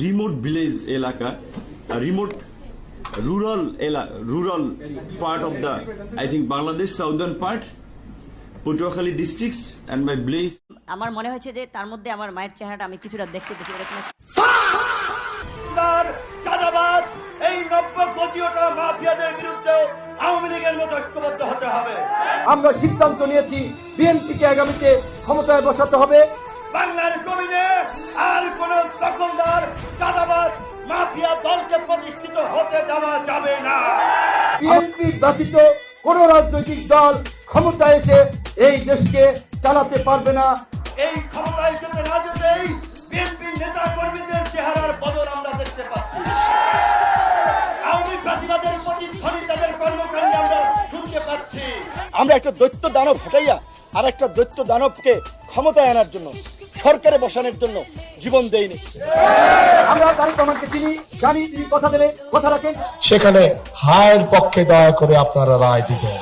Remote village এলাকা, remote rural part of the, I think, Bangladesh southern part, Patuakhali districts, and my place. আমার মনে হয়েছে যে তার মধ্যে আমার মায়ের চেহারাটা আমি কিছুটা দেখতে পেয়েছি এরকম চাঁদাবাজ এই নব্য গজিওটা মাফিয়াদের বিরুদ্ধে আওয়ামী লীগের মতো ঐক্যবদ্ধ হতে হবে। আমরা সিদ্ধান্ত নিয়েছি বিএনপিকে আগামীতে ক্ষমতায় বসাতে হবে। বাংলার জমিনে আর কোন দখলদার চাঁদাবাজ মাফিয়া দলকে প্রতিষ্ঠিত হতে দেওয়া যাবে না। বিএনপি ব্যতীত কোন রাজনৈতিক দল ক্ষমতায় এসে এই দেশকে চালাতে পারবে না। এই ক্ষমতায় যেতে না যেতেই বিএনপি নেতা কর্মীদের চেহারার বদল আমরা দেখতে পাচ্ছি। আওয়ামী প্রার্থীদের প্রতিধ্বনি তাদের কর্মকাণ্ডে আমরা শুনতে পাচ্ছি। আমরা একটা দৈত্য দানব হটাইয়া আর একটা দৈত্য দানবকে ক্ষমতায় আনার জন্য, সরকারে বসানোর জন্য জীবন দেইনি। আমরা তারেক রহমানকে চিনি, জানি তিনি কথা দিলে কথা রাখেন। সেখানে হায়ের পক্ষে দয়া করে আপনারা রায় দিবেন।